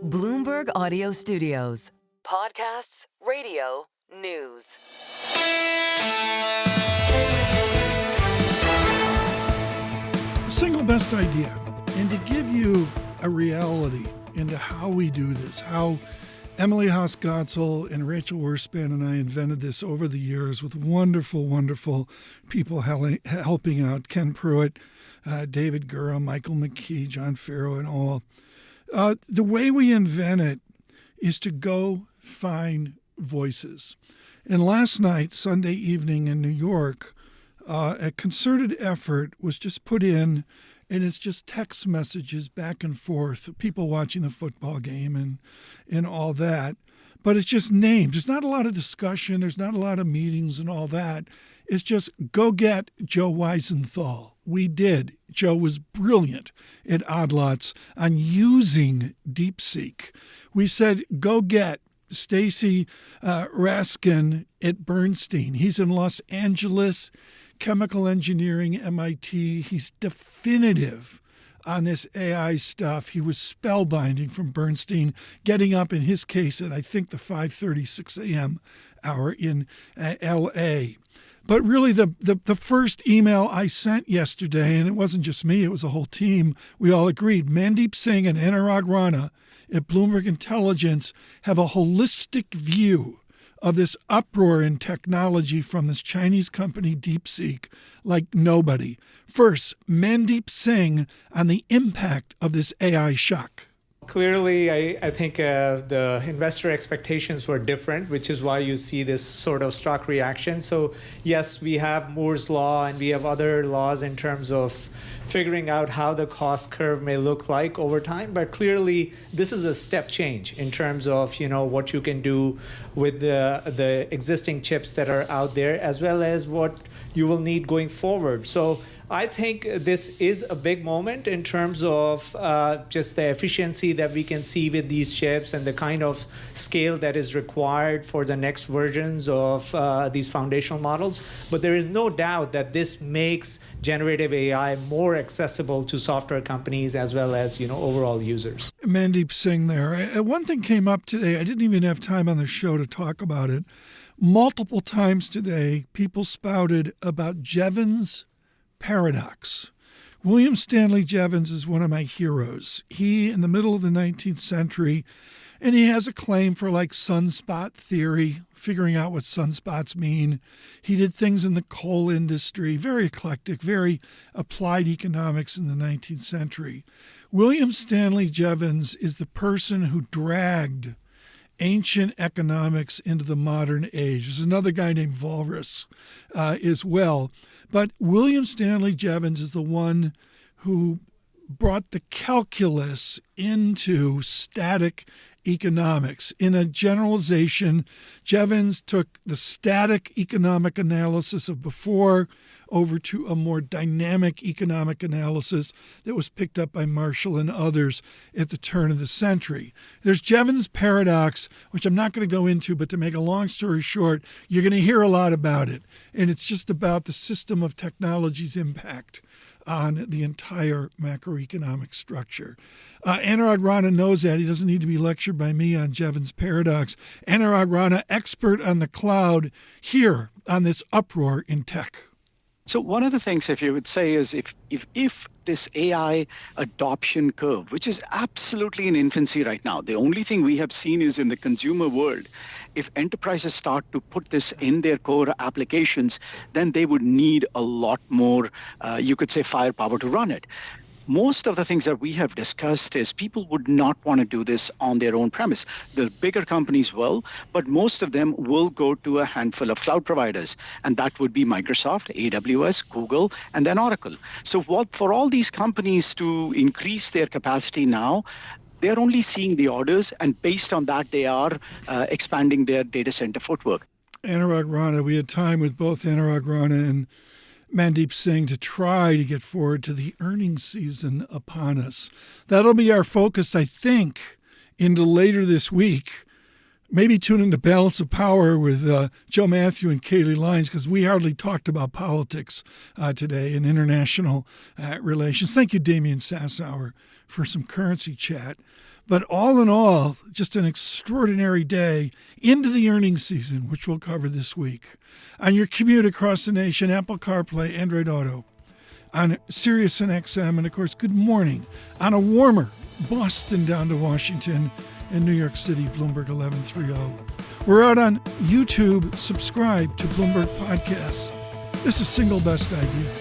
Bloomberg Audio Studios. Podcasts, radio, news. Single best idea, and to give you a reality into how we do this, how Emily Haas-Gotzel and Rachel Wurspan and I invented this over the years with wonderful, wonderful people helping out. Ken Pruitt, David Gura, Michael McKee, John Farrow, and all. The way we invent it is to go find voices. And last night, Sunday evening in New York, a concerted effort was just put in, and it's just text messages back and forth, people watching the football game and all that. But it's just names. There's not a lot of discussion. There's not a lot of meetings and all that. It's just go get Joe Weisenthal. We did. Joe was brilliant at Odd Lots on using DeepSeek. We said go get Stacy Raskin at Bernstein. He's in Los Angeles, chemical engineering, MIT. He's definitive on this AI stuff. He was spellbinding from Bernstein, getting up in his case at I think the 5:36 a.m. hour in L.A. But really the first email I sent yesterday, and it wasn't just me, it was a whole team, we all agreed, Mandeep Singh and Anurag Rana at Bloomberg Intelligence have a holistic view of this uproar in technology from this Chinese company DeepSeek like nobody. First, Mandeep Singh on the impact of this AI shock. Clearly, I think the investor expectations were different, which is why you see this sort of stock reaction. So yes, we have Moore's Law and we have other laws in terms of figuring out how the cost curve may look like over time. But clearly, this is a step change in terms of what you can do with the existing chips that are out there, as well as what you will need going forward. So I think this is a big moment in terms of just the efficiency that we can see with these chips and the kind of scale that is required for the next versions of these foundational models. But there is no doubt that this makes generative AI more accessible to software companies as well as overall users. Mandeep Singh there. One thing came up today. I didn't even have time on the show to talk about it. Multiple times today, people spouted about Jeevans Paradox. William Stanley Jevons is one of my heroes. He, in the middle of the 19th century, and he has a claim for like sunspot theory, figuring out what sunspots mean. He did things in the coal industry, very eclectic, very applied economics in the 19th century. William Stanley Jevons is the person who dragged ancient economics into the modern age. There's another guy named Walras as well. But William Stanley Jevons is the one who brought the calculus into static economics. In a generalization, Jevons took the static economic analysis of before over to a more dynamic economic analysis that was picked up by Marshall and others at the turn of the century. There's Jeevans Paradox, which I'm not going to go into, but to make a long story short, you're going to hear a lot about it. And it's just about the system of technology's impact on the entire macroeconomic structure. Anurag Rana knows that. He doesn't need to be lectured by me on Jeevans Paradox. Anurag Rana, expert on the cloud, here on this uproar in tech. So one of the things, if you would say, is if this AI adoption curve, which is absolutely in infancy right now, the only thing we have seen is in the consumer world, if enterprises start to put this in their core applications, then they would need a lot more, you could say, firepower to run it. Most of the things that we have discussed is people would not want to do this on their own premise. The bigger companies will, but most of them will go to a handful of cloud providers, and that would be Microsoft, AWS, Google, and then Oracle. So for all these companies to increase their capacity now, they're only seeing the orders, and based on that, they are expanding their data center footwork. Anurag Rana, we had time with both Anurag Rana and Mandeep Singh to try to get forward to the earnings season upon us. That'll be our focus, I think, into later this week. maybe tune into Balance of Power with Joe Matthew and Kaylee Lyons, because we hardly talked about politics today and international relations. Thank you, Damian Sassower, for some currency chat. But all in all, just an extraordinary day into the earnings season, which we'll cover this week. On your commute across the nation, Apple CarPlay, Android Auto, on Sirius and XM, and of course, good morning on a warmer Boston down to Washington and New York City, Bloomberg 1130. We're out on YouTube. Subscribe to Bloomberg Podcasts. This is Single Best Idea.